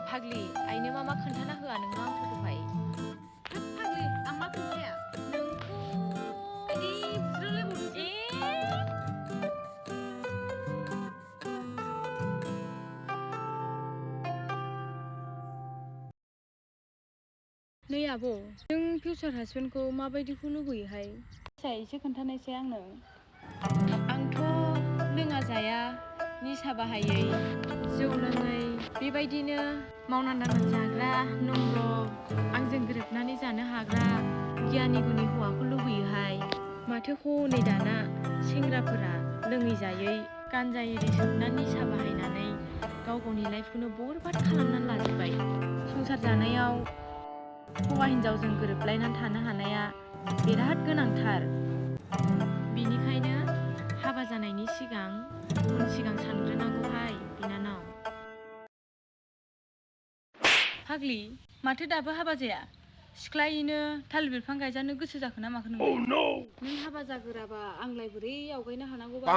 फाग्लि आइनो मा खोन्थाना होआ नोङो आंखौहाय फाग्लि आं मा खोन्थाया नोंखौ आइदि बुज्रावलायबावदोंसो नै आब' नों फिउचार हासबेन्डखौ माबायदिखौ लुबैयोहाय एसे खोन्थानायसै आंनो आंथ' लोङा जाया निसा बाहायै जौ लोङै बेबायदिनो मावना दांना जाग्रा नम्र आंजों गोरोबनानै जानो हाग्रा गियानि गुनि हौवाखौ लुबैयोहाय माथो हनै दाना सेंग्राफोरा लोङै जायै गानजा एरि सोबनानै निसा बाहायनानै गाव गावनि लाइफखौनो बरबाद खालामनानै लाजोब्बाय संसार जानायाव हौवा हिन्जावजों गोरोबलायनानै थानो हानाया बिराद गोनांथार बिनिखायनो हाबा जानायनि सिगां उन सिगां सानग्रोनांगौहाय बिनानाव फाग्लि माथो दाबो हाबा जाया सिख्लायैनो थालिर बिफां गायजानो गोसो जाखो ना माखो नोंलाय नों हाबा जागोराबा आंलाय बोरै आवगायनो हानांगौबा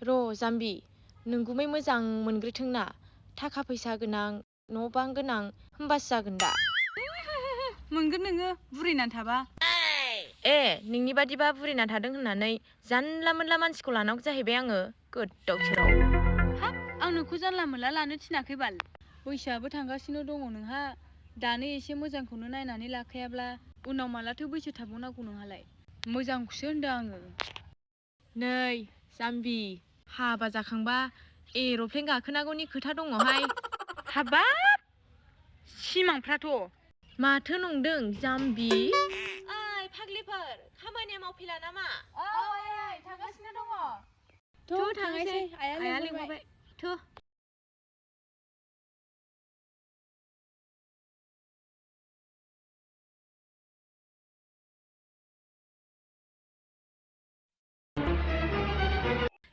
र' जाम्बि नोंगुमै मोजां मोनग्रोथोंना थाखा फैसा गोनां न' बां गोनां होमबासो जागोन दा मोनगोन नोङो बुरैनानै थाबा नोंनि बादिबा बुरैना थादों होननानै जानला मोनला मानसिखौ लानांगौ जाहैबाय आङो गोदाव सोराव हाब आं नोंखौ जानला मोनला लानो थिनाखै बाल बैसोआबो थांगासिनो दङ नोंहा दानो एसे मोजांखौनो नायनानै लाखायाब्ला उनाव मालाथो बैसो थाबावनांगौ नोंहालाय मोजांखौसो होनदों आङो नै जाम्बि हाबा जाखांबा एर'प्लेन गाखोनांगौनि खोथा दङहाय हाबाब सिमांफ्राथ' माथो नंदों जाम्बि ओइ फाग्लिफोर खामानिया मावफैला नामा ओइ थांगासिनो दङ थ' थांनोसै आइया लिंहरबाय थ'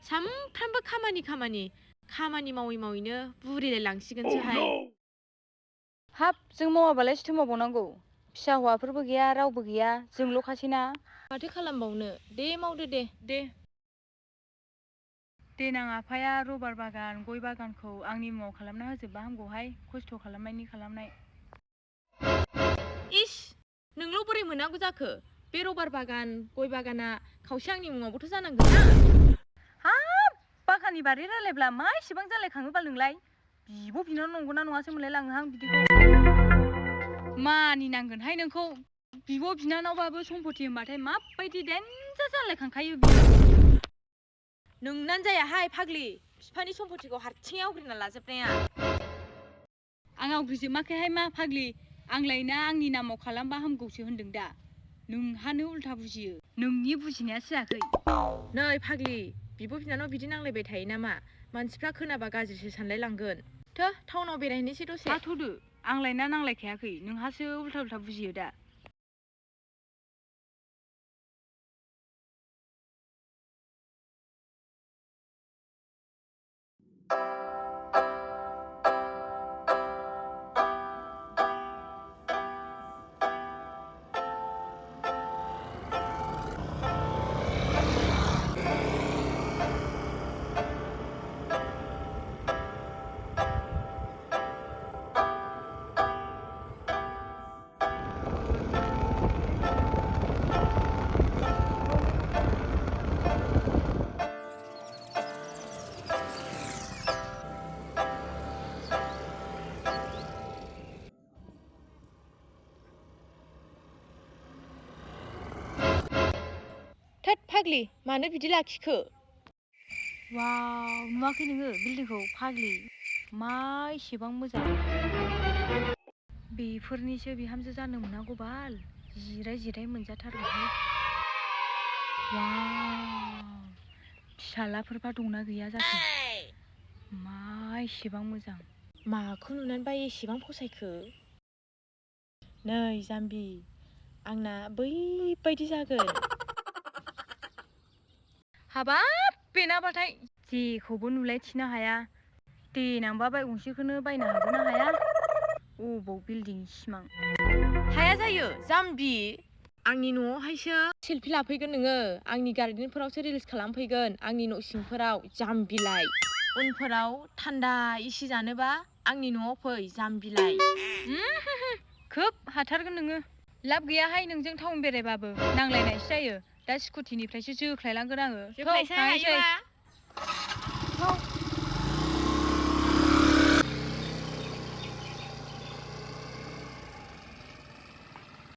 सामफ्रामबो खामानि मावै मावैनो बुरिलाय लांसिगोनसोहाय हाब जों मावाबालाय सोरथो मावबावनांगौ फिसा हौवाफोरबो गैया रावबो गैया जोंल'खासैना माथो खालामबावनो दे मावदो दे देनां आफाया रबार बागान गय बागानखौ आंनि मुङाव खालामना होजोबबा हामगौहाय खस्थ' खालामनायनि खालामनाय इस नोंल' बोरै मोननांगौ जाखो बे रबार बागान गय बागाना खावसे आंनि मुङावबोथ' जानांगोन ना हाब बागाननि बारै रायलायब्ला मा इसेबां जालायखाङोबा नोंलाय बिब' बिनानाव नंगौना नङासो मोनलायलाङोहां बिदिखौ मानिनांगोनहाय नोंखौ बिब' बिनानावबाबो सम्पति होनबाथाय माबायदि देन्जार जालायखांखायो बियो नोंनानो जायाहाय फाग्लि बिफानि सम्पतिखौ हारसिङै आवग्रिना लाजोबनाया आं आवग्रिजोबाखैहाय मा फाग्लि आंलायना आंनि नामाव खालामबा हामगौसो होनदों दा नोंहानो उल्था बुजियो नोंनि बुजिनाया जायाखै नै फाग्लि बिब' बिनानाव बिदि नांलायबाय थायो नामा मानसिफ्रा खोनाबा गाज्रिसो सानलाय लांगोन टाउनाव बेरायहैनोसै दसे थाथ'दो आंलायना नांलायखायाखै नोंहासो उल्था बुजियो दा थोद फाग्लि मानो बिदि लाखिखो वाव नुवाखै नोङो बिल्डिंखौ फाग्लि मा एसेबां मोजां बेफोरनिसो बिहामजो जानो मोननांगौ बाल जिराय मोनजाथारगौहाय वाव फिसालाफोरबा दंना गैया जाखो मा एसेबां मोजां माखौ नुनानै बा एसेबां फसायखो नै जाम्बि आंना बैबायदि जागोन हाबाब बेनाबाथाय जेखौबो नुलायथिनो हाया देनांबा बाय गंसेखौनो बायनो हागोन ना हाया अबाव बिल्डिं सिमां हाया जायो जाम्बि आंनि न'आवहायसो सेलफि लाफैगोन नोङो आंनि गार्देनफोरावसो रिल्स खालामफैगोन आंनि न' सिंफोराव जाम्बिलाय उनफोराव थान्दा एसि जानोबा आंनि न'आव फै जाम्बिलाइ। खोब हाथारगोन नोङो। लाब गैयाहाय नोंजों टाउन बेरायबाबो नांलायनायसो जायो। दा स्कुटिनिफ्रायसो जोख्लायलांगोन आङो। जोख्लायसै हायोबा। थौ